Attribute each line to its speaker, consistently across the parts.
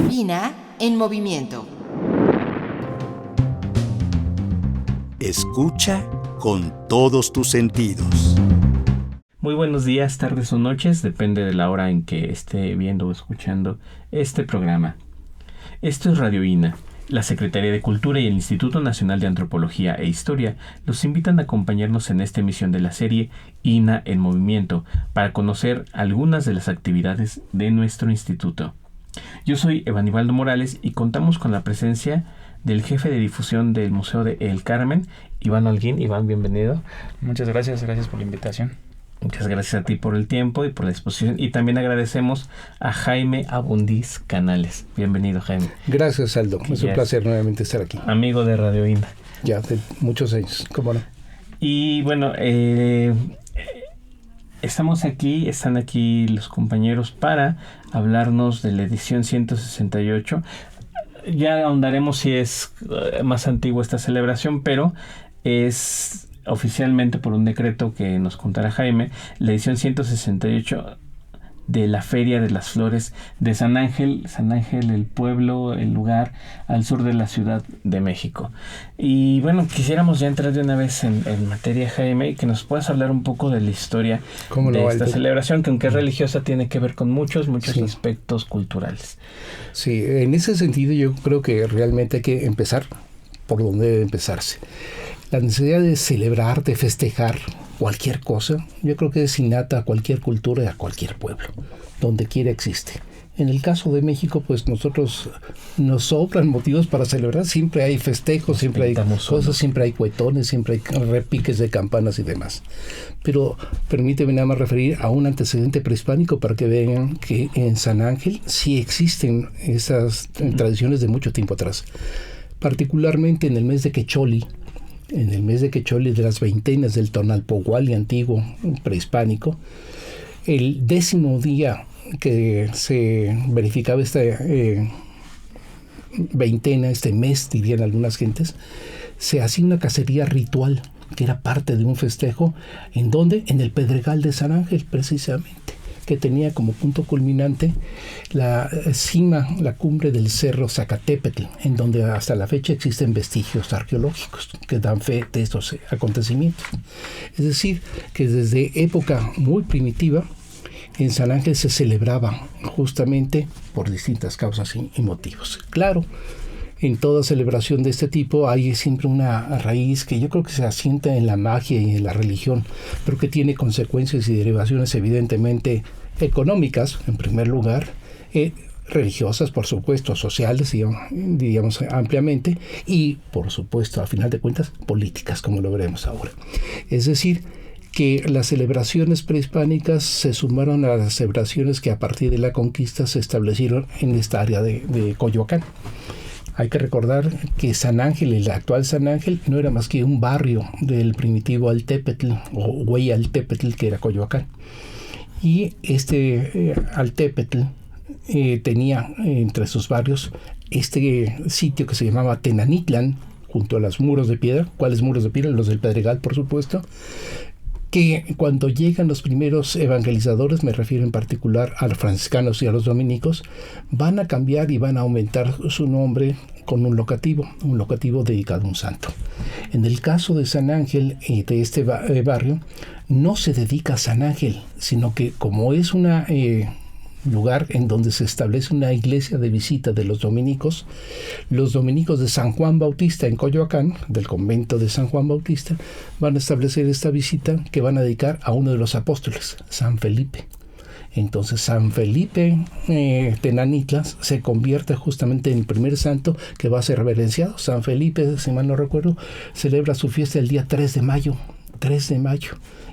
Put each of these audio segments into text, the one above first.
Speaker 1: INA en movimiento.
Speaker 2: Escucha con todos tus sentidos.
Speaker 3: Muy buenos días, tardes o noches, depende de la hora en que esté viendo o escuchando este programa. Esto es Radio INA. La Secretaría de Cultura y el Instituto Nacional de Antropología e Historia los invitan a acompañarnos en esta emisión de la serie INA en Movimiento para conocer algunas de las actividades de nuestro instituto. Yo soy Evanibaldo Morales y contamos con la presencia del jefe de difusión del Museo de El Carmen, Iván Holguín. Iván, bienvenido.
Speaker 4: Muchas gracias por la invitación.
Speaker 3: Muchas gracias a ti por el tiempo y por la exposición. Y también agradecemos a Jaime Abundís Canales. Bienvenido, Jaime.
Speaker 5: Gracias, Aldo. Es un placer nuevamente estar aquí.
Speaker 3: Amigo de Radio INA.
Speaker 5: Ya de muchos años, ¿cómo no?
Speaker 3: Y bueno, están aquí los compañeros para hablarnos de la edición 168. Ya ahondaremos si es más antigua esta celebración, pero es oficialmente por un decreto que nos contará Jaime, la edición 168 de la Feria de las Flores de San Ángel, el pueblo, el lugar al sur de la Ciudad de México. Y bueno, quisiéramos ya entrar de una vez en materia, Jaime, y que nos puedas hablar un poco de la historia de esta celebración, que aunque es religiosa, tiene que ver con muchos sí. aspectos culturales.
Speaker 5: Sí, en ese sentido yo creo que realmente hay que empezar por donde debe empezarse. La necesidad de celebrar, de festejar cualquier cosa, yo creo que es innata a cualquier cultura y a cualquier pueblo, donde quiera existe. En el caso de México, pues nosotros nos sobran motivos para celebrar, siempre hay festejos, siempre hay cosas, siempre hay cuetones, siempre hay repiques de campanas y demás. Pero permíteme nada más referir a un antecedente prehispánico para que vean que en San Ángel sí existen esas tradiciones de mucho tiempo atrás. Particularmente en el mes de Quecholi, de las veintenas del Tonalpohualli antiguo prehispánico, el 10º día que se verificaba esta veintena, este mes, dirían algunas gentes, se hacía una cacería ritual, que era parte de un festejo, ¿en dónde? En el Pedregal de San Ángel, precisamente, que tenía como punto culminante la cima, la cumbre del cerro Zacatépetl, en donde hasta la fecha existen vestigios arqueológicos que dan fe de estos acontecimientos. Es decir, que desde época muy primitiva, en San Ángel se celebraba justamente por distintas causas y motivos. Claro, en toda celebración de este tipo hay siempre una raíz que yo creo que se asienta en la magia y en la religión, pero que tiene consecuencias y derivaciones evidentemente económicas, en primer lugar, religiosas, por supuesto, sociales, diríamos ampliamente, y por supuesto, al final de cuentas, políticas, como lo veremos ahora. Es decir, que las celebraciones prehispánicas se sumaron a las celebraciones que a partir de la conquista se establecieron en esta área de Coyoacán. Hay que recordar que San Ángel, el actual San Ángel, no era más que un barrio del primitivo Altépetl o Huey Altépetl, que era Coyoacán. Y este Altépetl tenía entre sus barrios este sitio que se llamaba Tenanitlan, junto a los muros de piedra. ¿Cuáles muros de piedra? Los del Pedregal, por supuesto. Que cuando llegan los primeros evangelizadores, me refiero en particular a los franciscanos y a los dominicos, van a cambiar y van a aumentar su nombre con un locativo dedicado a un santo. En el caso de San Ángel y de este barrio, no se dedica a San Ángel, sino que como es una lugar en donde se establece una iglesia de visita de los dominicos de San Juan Bautista en Coyoacán, del convento de San Juan Bautista, van a establecer esta visita que van a dedicar a uno de los apóstoles, San Felipe. Entonces San Felipe Tenanitla se convierte justamente en el primer santo que va a ser reverenciado. San Felipe, si mal no recuerdo, celebra su fiesta el día 3 de mayo.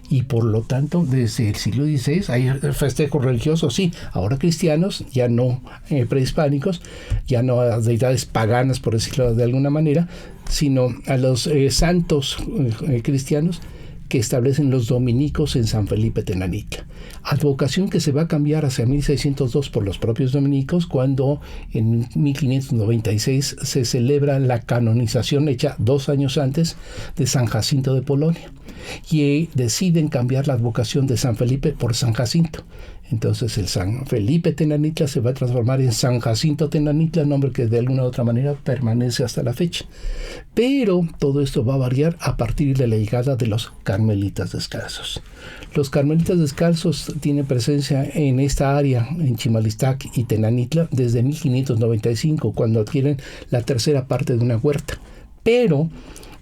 Speaker 5: Y por lo tanto, desde el siglo XVI hay festejos religiosos, sí, ahora cristianos, ya no prehispánicos, ya no a deidades paganas, por decirlo de alguna manera, sino a los santos cristianos que establecen los dominicos en San Felipe Tenanitla. Advocación que se va a cambiar hacia 1602 por los propios dominicos, cuando en 1596 se celebra la canonización hecha 2 años antes de San Jacinto de Polonia. Y deciden cambiar la advocación de San Felipe por San Jacinto. Entonces el San Felipe Tenanitla se va a transformar en San Jacinto Tenanitla, nombre que de alguna u otra manera permanece hasta la fecha. Pero todo esto va a variar a partir de la llegada de los carmelitas descalzos. Los carmelitas descalzos tienen presencia en esta área, en Chimalistac y Tenanitla, desde 1595, cuando adquieren la tercera parte de una huerta. Pero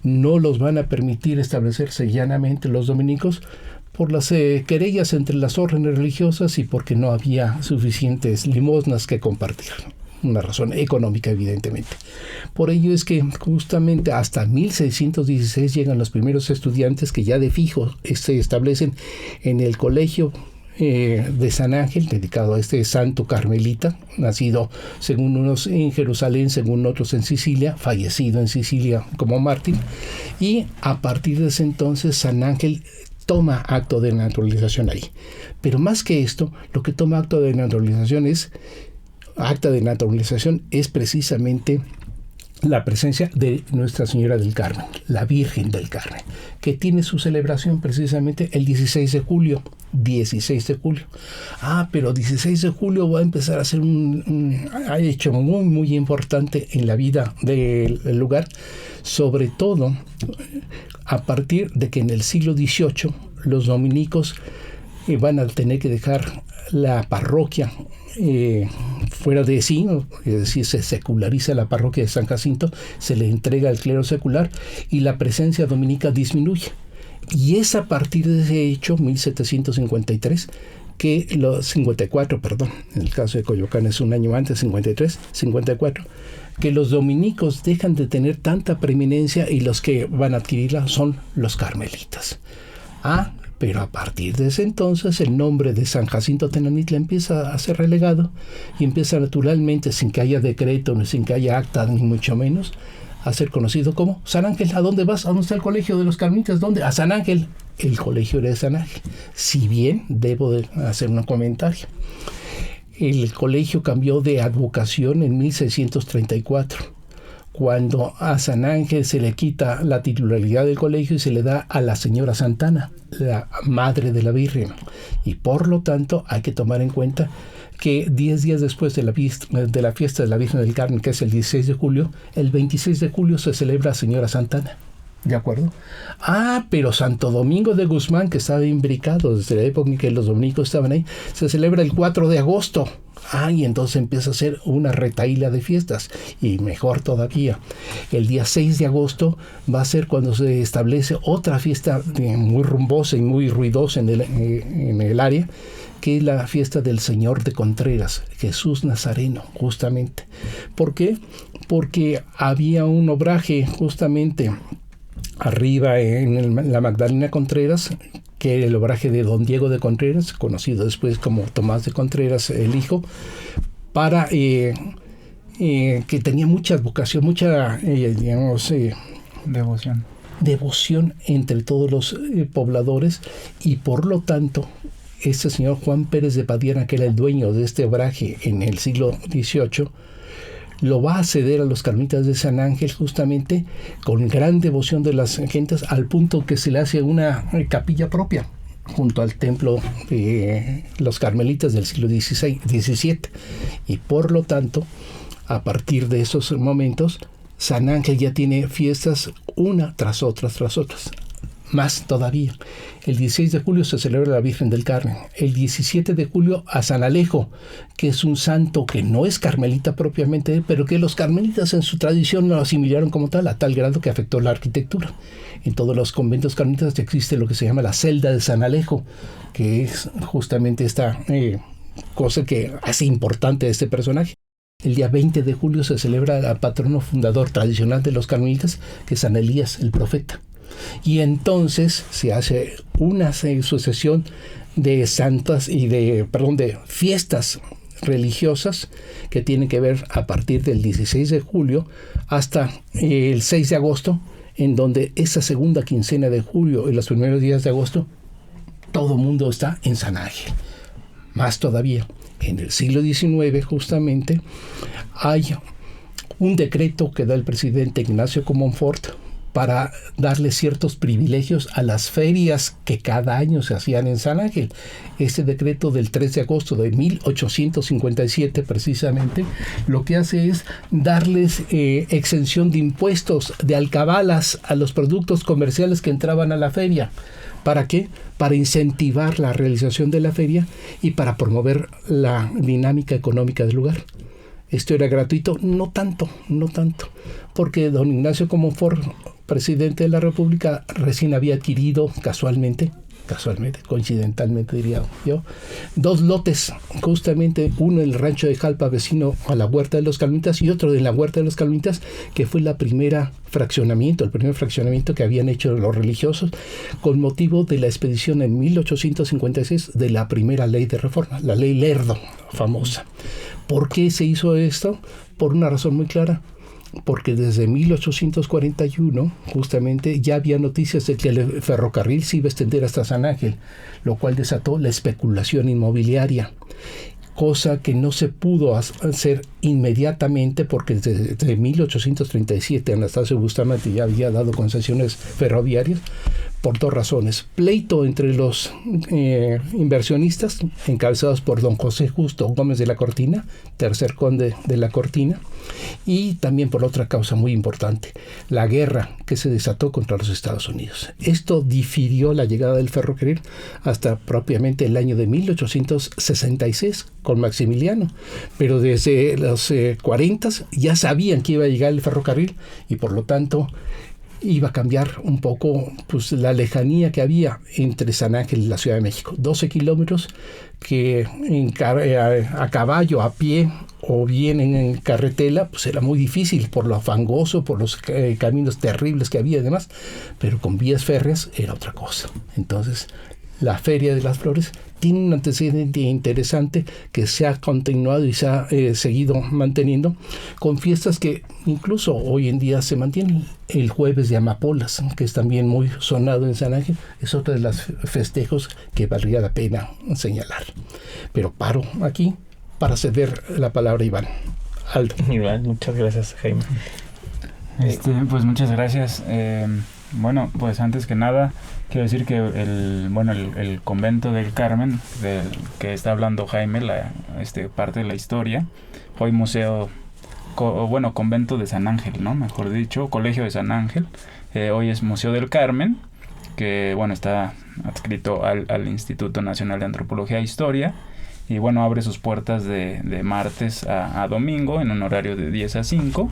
Speaker 5: no los van a permitir establecerse llanamente los dominicos por las querellas entre las órdenes religiosas y porque no había suficientes limosnas que compartir. Una razón económica, evidentemente. Por ello es que justamente hasta 1616 llegan los primeros estudiantes que ya de fijo se establecen en el colegio de San Ángel, dedicado a este santo carmelita, nacido según unos en Jerusalén, según otros en Sicilia, fallecido en Sicilia como mártir, y a partir de ese entonces San Ángel toma acto de naturalización ahí. Pero más que esto, lo que toma acta de naturalización es precisamente la presencia de Nuestra Señora del Carmen, la Virgen del Carmen, que tiene su celebración precisamente el 16 de julio. 16 de julio. Pero 16 de julio va a empezar a ser un hecho muy, muy importante en la vida del lugar, sobre todo a partir de que en el siglo XVIII los dominicos van a tener que dejar la parroquia fuera de sí, es decir, se seculariza la parroquia de San Jacinto, se le entrega al clero secular y la presencia dominica disminuye. Y es a partir de ese hecho, 1753, que los 54, perdón, en el caso de Coyoacán es un año antes, 54, que los dominicos dejan de tener tanta preeminencia y los que van a adquirirla son los carmelitas. Pero a partir de ese entonces el nombre de San Jacinto Tenanitla empieza a ser relegado y empieza naturalmente, sin que haya decreto, ni sin que haya acta, ni mucho menos, a ser conocido como San Ángel. ¿A dónde vas? ¿A dónde está el colegio de los carmelitas? ¿Dónde? A San Ángel. El colegio era de San Ángel. Si bien debo de hacer un comentario. El colegio cambió de advocación en 1634, cuando a San Ángel se le quita la titularidad del colegio y se le da a la señora Santana, la madre de la Virgen. Y por lo tanto hay que tomar en cuenta que 10 días después de la fiesta de la Virgen del Carmen, que es el 16 de julio, el 26 de julio se celebra Señora Santana. ¿De acuerdo? Pero Santo Domingo de Guzmán, que estaba imbricado desde la época en que los dominicos estaban ahí, se celebra el 4 de agosto. Y entonces empieza a ser una retahíla de fiestas. Y mejor todavía, el día 6 de agosto va a ser cuando se establece otra fiesta muy rumbosa y muy ruidosa en el área, que es la fiesta del Señor de Contreras, Jesús Nazareno, justamente. ¿Por qué? Porque había un obraje justamente arriba en la Magdalena Contreras, que era el obraje de don Diego de Contreras, conocido después como Tomás de Contreras, el hijo, para que tenía mucha vocación, mucha, devoción entre todos los pobladores, y por lo tanto este señor Juan Pérez de Padiana, que era el dueño de este obraje en el siglo XVIII, lo va a ceder a los carmelitas de San Ángel justamente con gran devoción de las gentes, al punto que se le hace una capilla propia junto al templo de los carmelitas del siglo XVII. Y por lo tanto, a partir de esos momentos, San Ángel ya tiene fiestas una tras otras. Más todavía, el 16 de julio se celebra la Virgen del Carmen, el 17 de julio a San Alejo, que es un santo que no es carmelita propiamente, pero que los carmelitas en su tradición lo asimilaron como tal, a tal grado que afectó la arquitectura. En todos los conventos carmelitas existe lo que se llama la celda de San Alejo, que es justamente esta cosa que hace importante a este personaje. El día 20 de julio se celebra el patrono fundador tradicional de los carmelitas, que es San Elías, el profeta. Y entonces se hace una sucesión de santas y de fiestas religiosas que tienen que ver a partir del 16 de julio hasta el 6 de agosto, en donde esa segunda quincena de julio y los primeros días de agosto todo el mundo está en San Ángel. Más todavía, en el siglo XIX justamente hay un decreto que da el presidente Ignacio Comonfort para darle ciertos privilegios a las ferias que cada año se hacían en San Ángel. Este decreto del 3 de agosto de 1857, precisamente, lo que hace es darles exención de impuestos, de alcabalas a los productos comerciales que entraban a la feria. ¿Para qué? Para incentivar la realización de la feria y para promover la dinámica económica del lugar. ¿Esto era gratuito? No tanto, porque don Ignacio Comonfort, presidente de la República, recién había adquirido casualmente, coincidentalmente diría yo, 2 lotes, justamente uno en el rancho de Jalpa, vecino a la Huerta de los Carmelitas, y otro en la Huerta de los Carmelitas, que fue el primer fraccionamiento que habían hecho los religiosos con motivo de la expedición en 1856 de la primera ley de reforma, la ley Lerdo, famosa. ¿Por qué se hizo esto? Por una razón muy clara. Porque desde 1841 justamente ya había noticias de que el ferrocarril se iba a extender hasta San Ángel, lo cual desató la especulación inmobiliaria, cosa que no se pudo hacer inmediatamente porque desde 1837 Anastasio Bustamante ya había dado concesiones ferroviarias por 2 razones. Pleito entre los inversionistas, encabezados por don José Justo Gómez de la Cortina, tercer conde de la Cortina, y también por otra causa muy importante, la guerra que se desató contra los Estados Unidos. Esto difirió la llegada del ferrocarril hasta propiamente el año de 1866 con Maximiliano, pero desde los 40 ya sabían que iba a llegar el ferrocarril y por lo tanto iba a cambiar un poco pues, la lejanía que había entre San Ángel y la Ciudad de México. 12 kilómetros que a caballo, a pie o bien en carretela, pues era muy difícil por lo fangoso, por los caminos terribles que había y demás, pero con vías férreas era otra cosa. Entonces, la Feria de las Flores tiene un antecedente interesante que se ha continuado y se ha seguido manteniendo con fiestas que incluso hoy en día se mantienen. El jueves de Amapolas, que es también muy sonado en San Ángel, es otro de los festejos que valdría la pena señalar. Pero paro aquí para ceder la palabra a Iván. Aldo.
Speaker 3: Iván, muchas gracias, Jaime.
Speaker 4: Pues muchas gracias. Bueno, pues antes que nada quiero decir que el convento del Carmen, del que está hablando Jaime, parte de la historia, hoy museo, convento de San Ángel, ¿no? Mejor dicho, colegio de San Ángel, hoy es Museo del Carmen, que está adscrito al Instituto Nacional de Antropología e Historia, y abre sus puertas de martes a domingo en un horario de 10 a 5.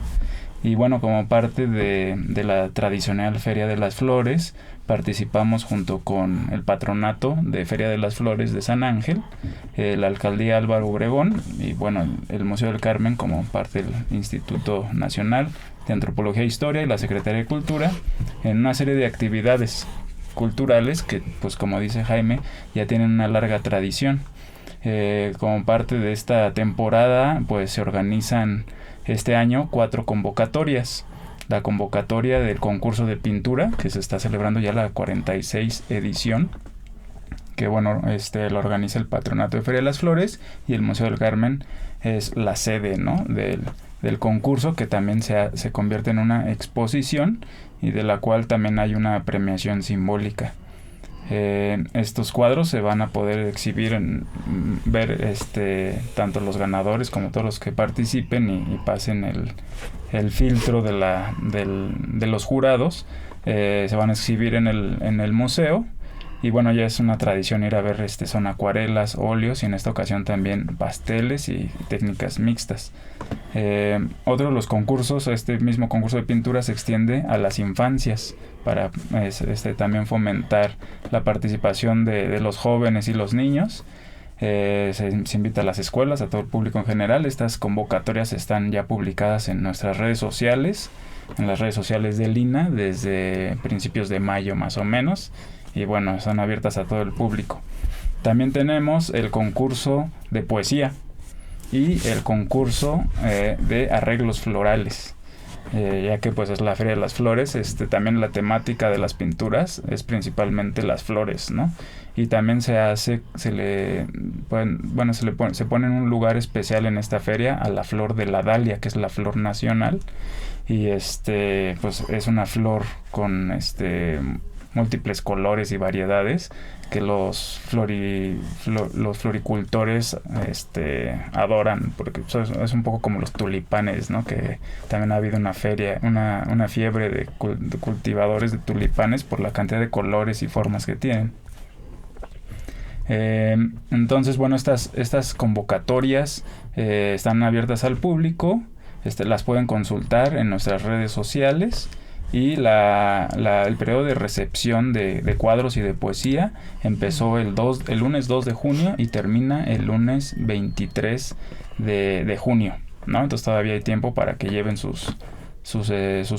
Speaker 4: Y como parte de la tradicional Feria de las Flores, participamos junto con el patronato de Feria de las Flores de San Ángel, la alcaldía Álvaro Obregón y el Museo del Carmen como parte del Instituto Nacional de Antropología e Historia y la Secretaría de Cultura en una serie de actividades culturales que, pues como dice Jaime, ya tienen una larga tradición. Como parte de esta temporada, pues se organizan este año 4 convocatorias. La convocatoria del concurso de pintura, que se está celebrando ya la 46 edición, que lo organiza el Patronato de Feria de las Flores, y el Museo del Carmen es la sede, ¿no?, del concurso, que también se convierte en una exposición y de la cual también hay una premiación simbólica. Estos cuadros se van a poder exhibir, ver tanto los ganadores como todos los que participen y pasen el filtro de los jurados. Se van a exhibir en el museo y ya es una tradición ir a ver son acuarelas, óleos y en esta ocasión también pasteles y técnicas mixtas. Otro de los concursos, este mismo concurso de pintura se extiende a las infancias para también fomentar la participación de los jóvenes y los niños. Se invita a las escuelas, a todo el público en general. Estas convocatorias están ya publicadas en nuestras redes sociales, en las redes sociales del INAH desde principios de mayo más o menos, y son abiertas a todo el público. También tenemos el concurso de poesía y el concurso de arreglos florales. ya que pues es la Feria de las Flores. También la temática de las pinturas es principalmente las flores, ¿no? Y también se pone en un lugar especial en esta feria a la flor de la dalia, que es la flor nacional, y pues es una flor con múltiples colores y variedades que los floricultores adoran, porque es un poco como los tulipanes, ¿no? Que también ha habido una feria, una fiebre de cultivadores de tulipanes por la cantidad de colores y formas que tienen. Entonces, bueno, estas convocatorias están abiertas al público, las pueden consultar en nuestras redes sociales. Y el periodo de recepción de cuadros y de poesía empezó el lunes 2 de junio y termina el lunes 23 de junio, ¿no? Entonces todavía hay tiempo para que lleven sus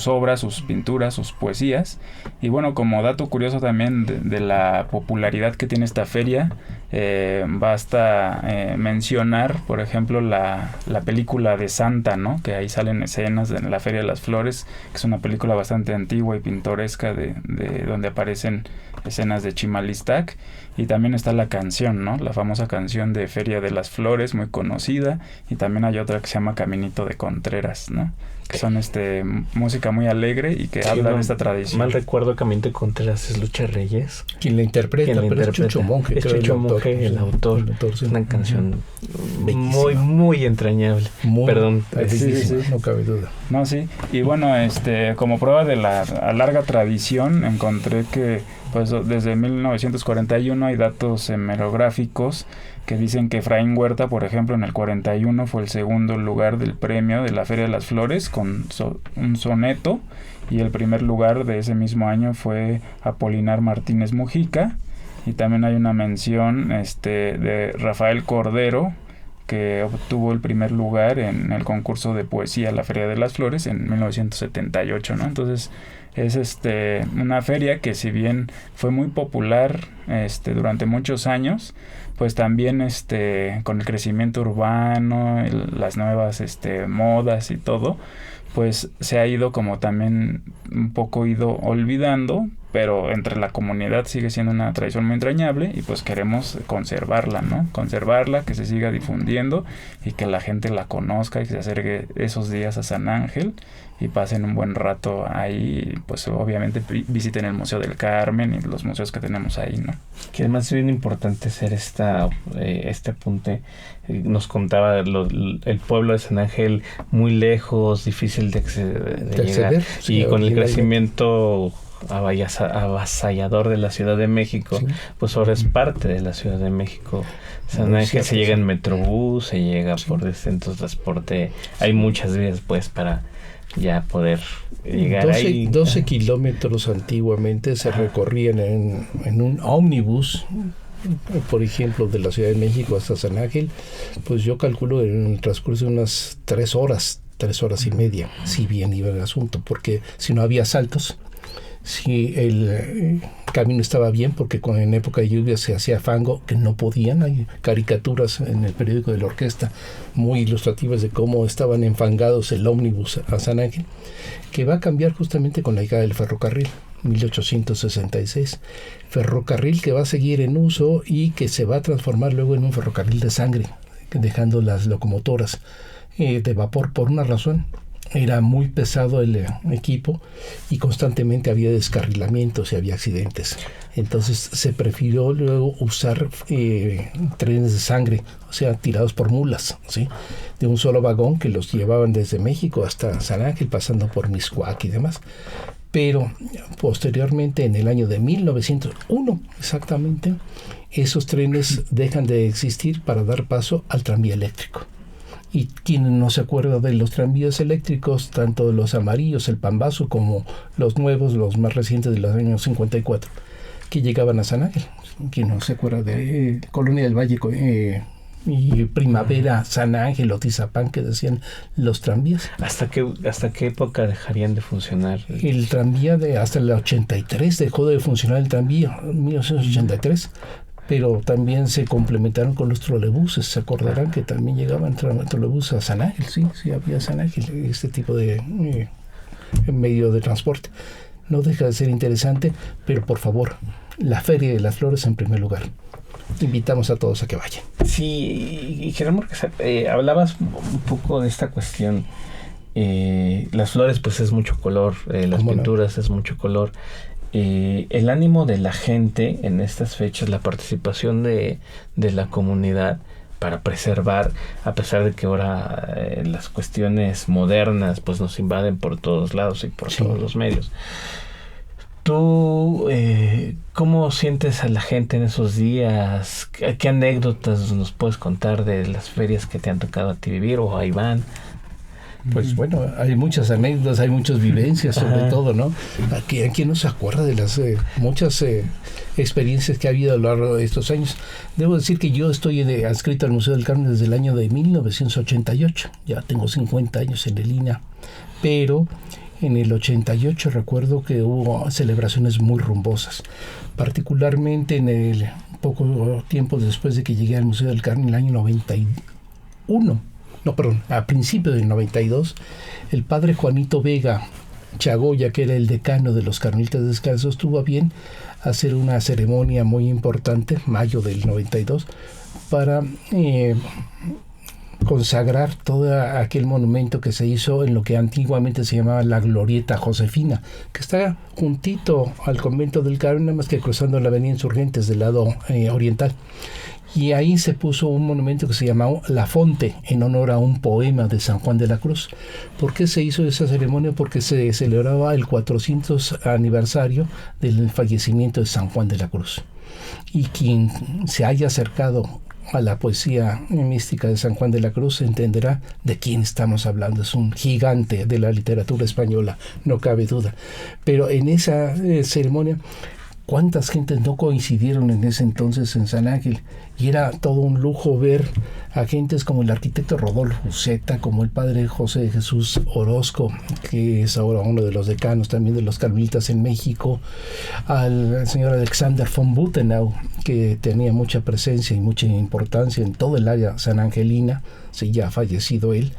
Speaker 4: obras, sus pinturas, sus poesías. Y bueno, como dato curioso también de la popularidad que tiene esta feria, basta mencionar, por ejemplo, la película de Santa, ¿no? Que ahí salen escenas de la Feria de las Flores, que es una película bastante antigua y pintoresca de donde aparecen escenas de Chimalistac. Y también está la canción, ¿no? La famosa canción de Feria de las Flores, muy conocida. Y también hay otra que se llama Caminito de Contreras, ¿no? Que son música muy alegre y que habla de esta tradición.
Speaker 3: Mal recuerdo, Caminito de Contreras es Lucha Reyes.
Speaker 5: Quien la interpreta, es Chucho Monje.
Speaker 3: Es Chucho Monje, el autor.
Speaker 5: Sí.
Speaker 3: Una canción muy, muy entrañable. Perdón.
Speaker 5: Sí, no cabe duda.
Speaker 4: No, sí. Y bueno, como prueba de la larga tradición, encontré que pues desde 1941 hay datos hemerográficos que dicen que Efraín Huerta, por ejemplo, en el 41 fue el segundo lugar del premio de la Feria de las Flores con un soneto, y el primer lugar de ese mismo año fue Apolinar Martínez Mujica. Y también hay una mención de Rafael Cordero, que obtuvo el primer lugar en el concurso de poesía La Feria de las Flores en 1978, ¿no? Entonces es una feria que, si bien fue muy popular durante muchos años, pues también con el crecimiento urbano, las nuevas modas y todo, pues se ha ido como también un poco olvidando, pero entre la comunidad sigue siendo una tradición muy entrañable y pues queremos conservarla, ¿no? Conservarla, que se siga difundiendo y que la gente la conozca y que se acerque esos días a San Ángel y pasen un buen rato ahí. Pues obviamente visiten el Museo del Carmen y los museos que tenemos ahí, ¿no?
Speaker 3: Que además es bien importante hacer este apunte. Nos contaba el pueblo de San Ángel muy lejos, difícil de llegar,
Speaker 5: sí,
Speaker 3: y con el crecimiento avasallador de la Ciudad de México, sí, pues ahora es parte de la Ciudad de México. San Ángel se llega en Metrobús, se llega por distintos transporte, hay muchas vías pues para ya poder llegar ahí.
Speaker 5: 12 kilómetros antiguamente se recorrían en un ómnibus, por ejemplo, de la Ciudad de México hasta San Ángel. Pues yo calculo en el transcurso de unas 3 horas y media, si bien iba el asunto, porque si no había asaltos, si el camino estaba bien, porque en época de lluvia se hacía fango, que no podían. Hay caricaturas en el periódico de la orquesta muy ilustrativas de cómo estaban enfangados el ómnibus a San Ángel, que va a cambiar justamente con la llegada del ferrocarril, 1866. Ferrocarril que va a seguir en uso y que se va a transformar luego en un ferrocarril de sangre, dejando las locomotoras de vapor por una razón. Era muy pesado el equipo y constantemente había descarrilamientos y había accidentes. Entonces se prefirió luego usar trenes de sangre, o sea, tirados por mulas, ¿sí? De un solo vagón, que los llevaban desde México hasta San Ángel, pasando por Mixcoac y demás. Pero posteriormente, en el año de 1901 exactamente, esos trenes dejan de existir para dar paso al tranvía eléctrico. Y quien no se acuerda de los tranvías eléctricos, tanto los amarillos, el Pambazo, como los nuevos, los más recientes de los años 54, que llegaban a San Ángel. Quien no se acuerda de Colonia del Valle y Primavera, San Ángel o Tizapán, que decían los tranvías.
Speaker 3: ¿Hasta qué época dejarían de funcionar?
Speaker 5: El tranvía hasta el 83 dejó de funcionar el tranvía, 1983. Pero también se complementaron con los trolebuses. Se acordarán que también llegaban trolebuses a San Ángel. Sí, había San Ángel, este tipo de medio de transporte. No deja de ser interesante, pero por favor, la Feria de las Flores en primer lugar. Invitamos a todos a que vayan.
Speaker 3: Sí, y Gerardo, hablabas un poco de esta cuestión. Las flores pues es mucho color, las pinturas es mucho color. El ánimo de la gente en estas fechas, la participación de la comunidad para preservar, a pesar de que ahora las cuestiones modernas pues nos invaden por todos lados y por todos los medios. ¿Tú cómo sientes a la gente en esos días? ¿Qué anécdotas nos puedes contar de las ferias que te han tocado a ti vivir o a Iván?
Speaker 5: Pues bueno, hay muchas anécdotas, hay muchas vivencias sobre todo, ¿no? ¿Quién no se acuerda de las muchas experiencias que ha habido a lo largo de estos años? Debo decir que yo estoy adscrito al Museo del Carmen desde el año de 1988. Ya tengo 50 años en el INAH, pero en el 88 recuerdo que hubo celebraciones muy rumbosas, particularmente en el poco tiempo después de que llegué al Museo del Carmen, en el año 91. A principios del 92, el padre Juanito Vega Chagoya, que era el decano de los Carmelitas Descalzos, tuvo a bien hacer una ceremonia muy importante, mayo del 92, para consagrar todo aquel monumento que se hizo en lo que antiguamente se llamaba la Glorieta Josefina, que está juntito al convento del Carmen, nada más que cruzando la avenida Insurgentes del lado oriental. Y ahí se puso un monumento que se llamaba La Fonte, en honor a un poema de San Juan de la Cruz. ¿Por qué se hizo esa ceremonia? Porque se celebraba el 400 aniversario del fallecimiento de San Juan de la Cruz. Y quien se haya acercado a la poesía mística de San Juan de la Cruz entenderá de quién estamos hablando. Es un gigante de la literatura española, no cabe duda. Pero en esa ceremonia, ¿cuántas gentes no coincidieron en ese entonces en San Ángel? Y era todo un lujo ver a gentes como el arquitecto Rodolfo Uceta, como el padre José Jesús Orozco, que es ahora uno de los decanos también de los Carmelitas en México, al señor Alexander von Butenau, que tenía mucha presencia y mucha importancia en todo el área sanangelina, sí, ya ha fallecido él.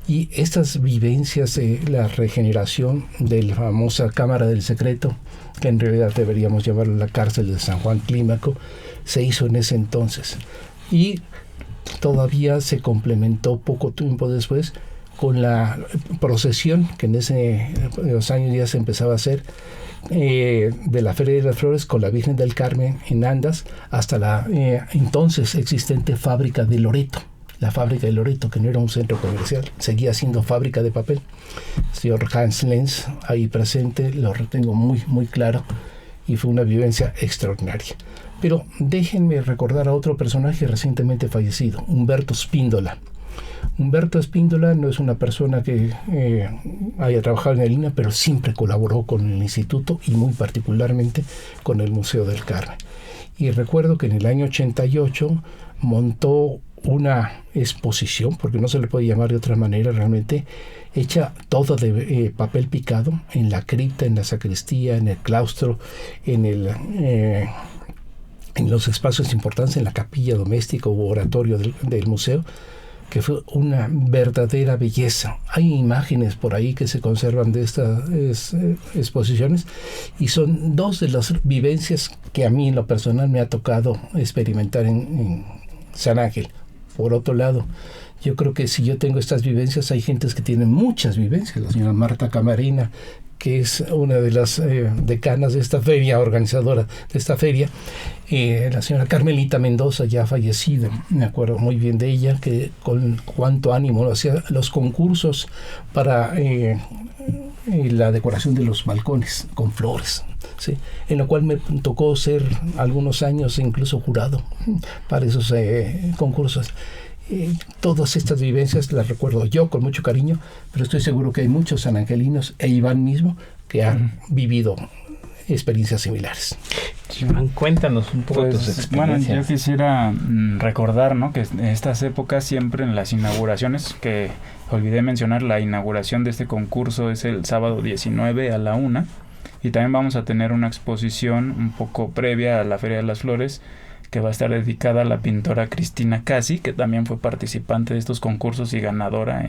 Speaker 5: Y estas vivencias de la regeneración de la famosa Cámara del Secreto, que en realidad deberíamos llamarlo la cárcel de San Juan Clímaco, se hizo en ese entonces. Y todavía se complementó poco tiempo después con la procesión, que en los años ya se empezaba a hacer, de la Feria de las Flores con la Virgen del Carmen en Andas, hasta la entonces existente fábrica de Loreto. La fábrica de Loreto, que no era un centro comercial, seguía siendo fábrica de papel. El señor Hans Lenz, ahí presente, lo retengo muy, muy claro, y fue una vivencia extraordinaria. Pero déjenme recordar a otro personaje recientemente fallecido, Humberto Spíndola. Humberto Spíndola no es una persona que haya trabajado en el INAH, pero siempre colaboró con el instituto y muy particularmente con el Museo del Carmen. Y recuerdo que en el año 88 montó una exposición, porque no se le puede llamar de otra manera realmente, hecha todo de papel picado, en la cripta, en la sacristía, en el claustro, en los espacios importantes, en la capilla doméstica u oratorio del museo, que fue una verdadera belleza. Hay imágenes por ahí que se conservan de estas exposiciones, y son dos de las vivencias que a mí en lo personal me ha tocado experimentar en San Ángel. Por otro lado, yo creo que si yo tengo estas vivencias, hay gentes que tienen muchas vivencias. La señora Marta Camarena, que es una de las decanas de esta feria, organizadora de esta feria, la señora Carmelita Mendoza, ya fallecida, me acuerdo muy bien de ella, que con cuánto ánimo hacía los concursos para la decoración de los balcones con flores, ¿sí? En lo cual me tocó ser algunos años incluso jurado para esos concursos. Todas estas vivencias las recuerdo yo con mucho cariño, pero estoy seguro que hay muchos sanangelinos, e Iván mismo, que han vivido experiencias similares.
Speaker 3: Iván, cuéntanos un poco tus experiencias.
Speaker 4: Bueno, yo quisiera recordar, ¿no?, que en estas épocas siempre en las inauguraciones, que olvidé mencionar, la inauguración de este concurso es el sábado 19 a la 1, y también vamos a tener una exposición un poco previa a la Feria de las Flores, que va a estar dedicada a la pintora Cristina Casi, que también fue participante de estos concursos y ganadora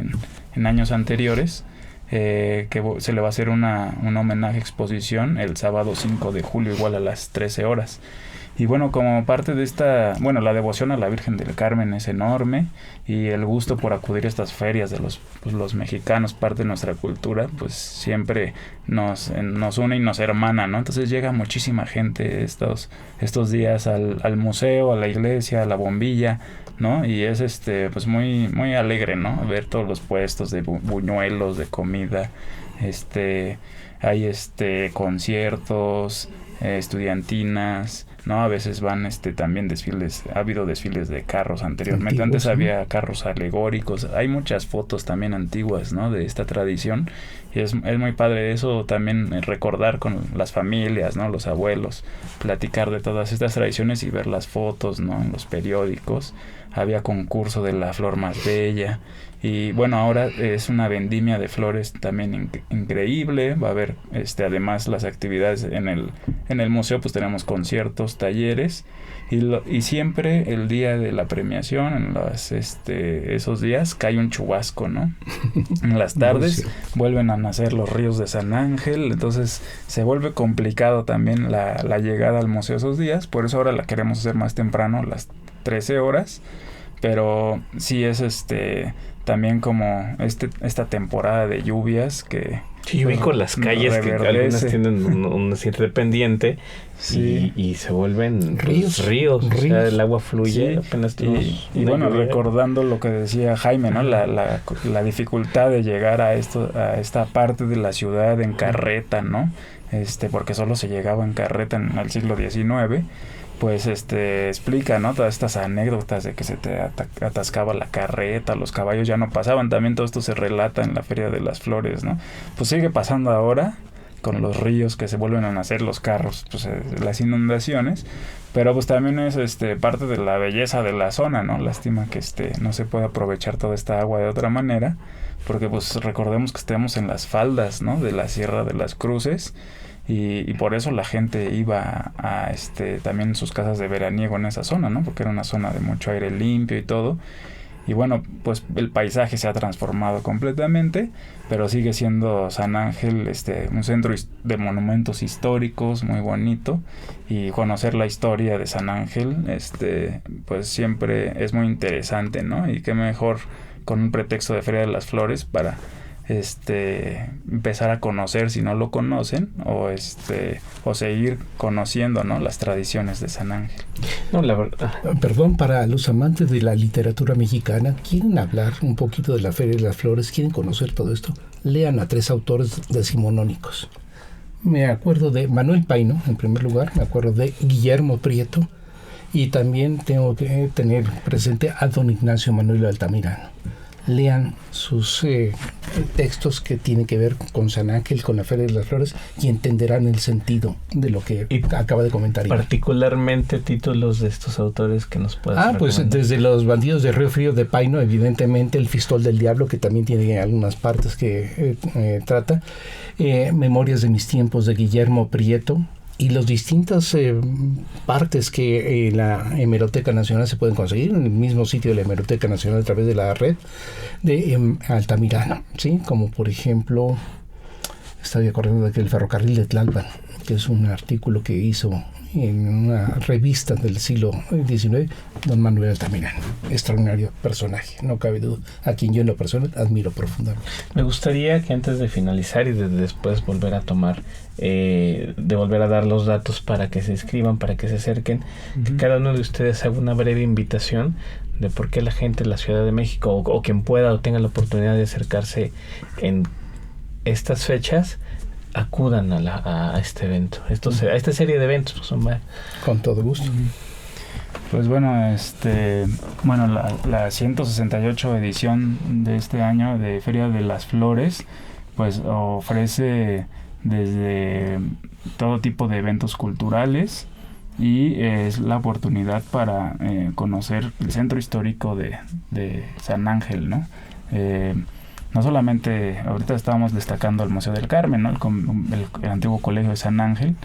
Speaker 4: en años anteriores. se le va a hacer un homenaje exposición el sábado 5 de julio, igual a las 13 horas. Y bueno, como parte de la devoción a la Virgen del Carmen es enorme, y el gusto por acudir a estas ferias de los mexicanos, parte de nuestra cultura, pues siempre nos une y nos hermana, ¿no? Entonces llega muchísima gente estos días al museo, a la iglesia, a la bombilla, ¿no? Y es pues muy, muy alegre, ¿no? Ver todos los puestos de buñuelos, de comida, hay conciertos, estudiantinas, ¿no? A veces van también desfiles, ha habido desfiles de carros anteriormente.
Speaker 5: Antiguos,
Speaker 4: antes
Speaker 5: ¿no?
Speaker 4: había carros alegóricos, hay muchas fotos también antiguas, ¿no? De esta tradición, y es muy padre eso también, recordar con las familias, ¿no? Los abuelos, platicar de todas estas tradiciones y ver las fotos, ¿no? En los periódicos. Había concurso de la flor más bella, y bueno, ahora es una vendimia de flores también increíble. Va a haber además las actividades en el museo, pues tenemos conciertos, talleres, y siempre el día de la premiación, esos días cae un chubasco, ¿no? En las tardes vuelven a nacer los ríos de San Ángel, entonces se vuelve complicado también la llegada al museo esos días. Por eso ahora la queremos hacer más temprano, las 13 horas, pero sí es también como esta temporada de lluvias que
Speaker 3: Sí, yo vi con las calles que algunas tienen un cierre pendiente,
Speaker 4: sí,
Speaker 3: y se vuelven
Speaker 5: ríos.
Speaker 3: O sea, el agua fluye,
Speaker 4: sí,
Speaker 3: apenas
Speaker 4: y bueno, recordando lo que decía Jaime, ¿no? La dificultad de llegar a esta parte de la ciudad en carreta, ¿no? Porque solo se llegaba en carreta en el siglo XIX. Pues explica, ¿no? Todas estas anécdotas de que se te atascaba la carreta, los caballos ya no pasaban. También todo esto se relata en la Feria de las Flores, ¿no? Pues sigue pasando ahora con los ríos que se vuelven a nacer, los carros, pues las inundaciones, pero pues también es parte de la belleza de la zona, ¿no? Lástima que no se puede aprovechar toda esta agua de otra manera, porque pues recordemos que estamos en las faldas, ¿no? De la Sierra de las Cruces. Y por eso la gente iba a también sus casas de veraniego en esa zona, ¿no? Porque era una zona de mucho aire limpio y todo. Y bueno, pues el paisaje se ha transformado completamente, pero sigue siendo San Ángel un centro de monumentos históricos muy bonito, y conocer la historia de San Ángel pues siempre es muy interesante, ¿no? Y qué mejor con un pretexto de Feria de las Flores para empezar a conocer, si no lo conocen, o seguir conociendo, ¿no? Las tradiciones de San Ángel.
Speaker 3: No, la verdad.
Speaker 5: Perdón, para los amantes de la literatura mexicana, ¿quieren hablar un poquito de la Feria de las Flores? ¿Quieren conocer todo esto? Lean a 3 autores decimonónicos. Me acuerdo de Manuel Paino, en primer lugar, me acuerdo de Guillermo Prieto, y también tengo que tener presente a don Ignacio Manuel Altamirano. Lean sus textos que tienen que ver con San Ángel, con la Feria de las Flores, y entenderán el sentido de lo que acaba de comentar.
Speaker 3: Particularmente títulos de estos autores que nos puedas recomendar.
Speaker 5: Pues desde Los bandidos de Río Frío de Paino, evidentemente El Fistol del Diablo, que también tiene algunas partes que trata, Memorias de mis tiempos de Guillermo Prieto, y las distintas partes que en la Hemeroteca Nacional se pueden conseguir en el mismo sitio de la Hemeroteca Nacional a través de la red de Altamirano, ¿sí? Como por ejemplo, estaba acordando de que el ferrocarril de Tlalpan, que es un artículo que hizo en una revista del siglo XIX, don Manuel Altamirano. Extraordinario personaje, no cabe duda, a quien yo en lo personal admiro profundamente.
Speaker 3: Me gustaría que antes de finalizar y después volver a tomar, de volver a dar los datos para que se inscriban, para que se acerquen, que cada uno de ustedes haga una breve invitación de por qué la gente de la Ciudad de México, o quien pueda o tenga la oportunidad de acercarse en estas fechas, acudan a este evento, a esta serie de eventos. Pues, son
Speaker 5: con todo gusto.
Speaker 4: Pues bueno, la 168 edición de este año de Feria de las Flores, pues ofrece desde todo tipo de eventos culturales, y es la oportunidad para conocer el centro histórico de San Ángel, ¿no? No solamente, ahorita estábamos destacando el Museo del Carmen, ¿no? El antiguo colegio de San Ángel,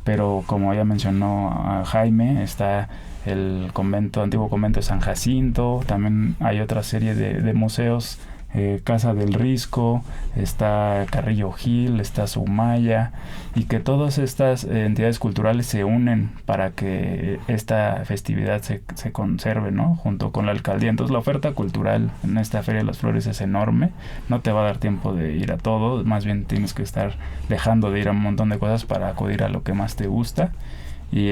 Speaker 4: pero como ya mencionó Jaime, está el antiguo convento de San Jacinto. También hay otra serie de museos Casa del Risco, está Carrillo Gil, está Sumaya, y que todas estas entidades culturales se unen para que esta festividad se conserve, ¿no? Junto con la alcaldía. Entonces la oferta cultural en esta Feria de las Flores es enorme, no te va a dar tiempo de ir a todo, más bien tienes que estar dejando de ir a un montón de cosas para acudir a lo que más te gusta. Y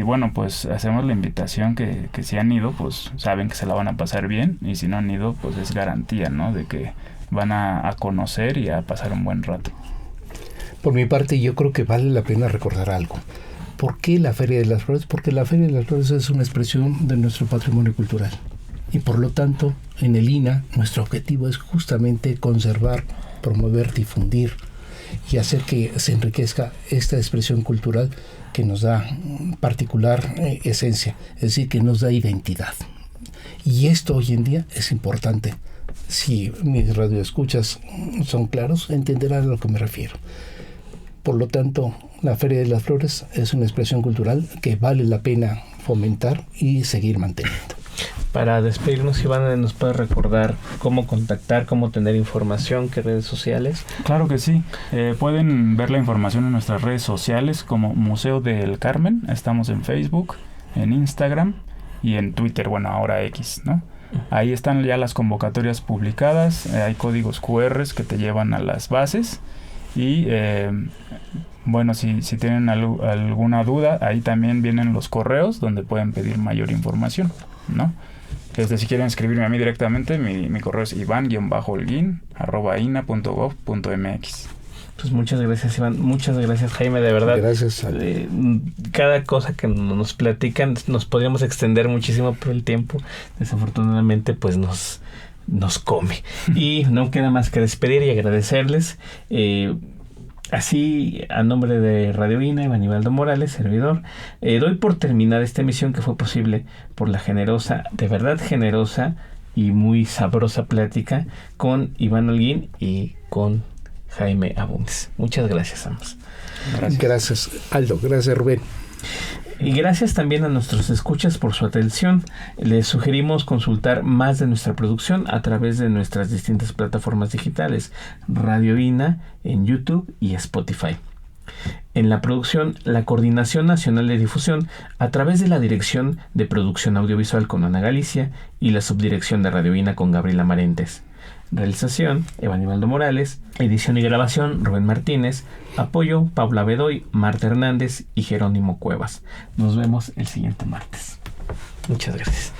Speaker 4: bueno, pues hacemos la invitación que si han ido, pues saben que se la van a pasar bien, y si no han ido, pues es garantía, ¿no? De que van a conocer y a pasar un buen rato.
Speaker 5: Por mi parte, yo creo que vale la pena recordar algo. ¿Por qué la Feria de las Flores? Porque la Feria de las Flores es una expresión de nuestro patrimonio cultural. Y por lo tanto, en el INA, nuestro objetivo es justamente conservar, promover, difundir y hacer que se enriquezca esta expresión cultural que nos da particular esencia, es decir, que nos da identidad. Y esto hoy en día es importante. Si mis radioescuchas son claros, entenderán a lo que me refiero. Por lo tanto, la Feria de las Flores es una expresión cultural que vale la pena fomentar y seguir manteniendo.
Speaker 3: Para despedirnos, Iván, ¿nos puedes recordar cómo contactar, cómo tener información, qué redes sociales?
Speaker 4: Claro que sí. Pueden ver la información en nuestras redes sociales como Museo del Carmen. Estamos en Facebook, en Instagram y en Twitter, bueno, ahora X, ¿no? Ahí están ya las convocatorias publicadas, hay códigos QR que te llevan a las bases y bueno, si tienen alguna duda, ahí también vienen los correos donde pueden pedir mayor información, ¿no? Si quieren escribirme a mí directamente, mi correo es ivan-holguin@ina.gov.mx.
Speaker 3: Pues muchas gracias, Iván. Muchas gracias, Jaime, de verdad.
Speaker 5: Gracias.
Speaker 3: Cada cosa que nos platican nos podríamos extender muchísimo por el tiempo. Desafortunadamente, pues nos come. Y no queda más que despedir y agradecerles. Así, a nombre de Radio INA, Iván Ibaldo Morales, servidor, doy por terminada esta emisión que fue posible por la generosa, de verdad generosa y muy sabrosa plática con Iván Holguín y con Jaime Abundes. Muchas gracias a ambos.
Speaker 5: Gracias, Aldo. Gracias, Rubén.
Speaker 3: Y gracias también a nuestros escuchas por su atención. Les sugerimos consultar más de nuestra producción a través de nuestras distintas plataformas digitales, Radio INA, en YouTube y Spotify. En la producción, la Coordinación Nacional de Difusión, a través de la Dirección de Producción Audiovisual con Ana Galicia y la Subdirección de Radio INA con Gabriela Marentes. Realización, Iván Ibaldo Morales. Edición y grabación, Rubén Martínez. Apoyo, Paula Bedoy, Marta Hernández y Jerónimo Cuevas. Nos vemos el siguiente martes. Muchas gracias.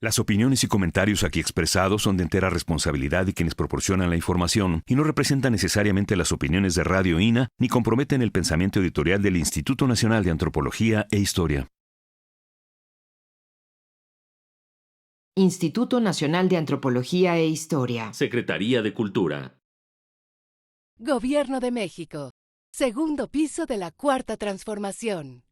Speaker 6: Las opiniones y comentarios aquí expresados son de entera responsabilidad de quienes proporcionan la información y no representan necesariamente las opiniones de Radio INA ni comprometen el pensamiento editorial del Instituto Nacional de Antropología e Historia.
Speaker 1: Instituto Nacional de Antropología e Historia.
Speaker 7: Secretaría de Cultura.
Speaker 8: Gobierno de México. Segundo piso de la Cuarta Transformación.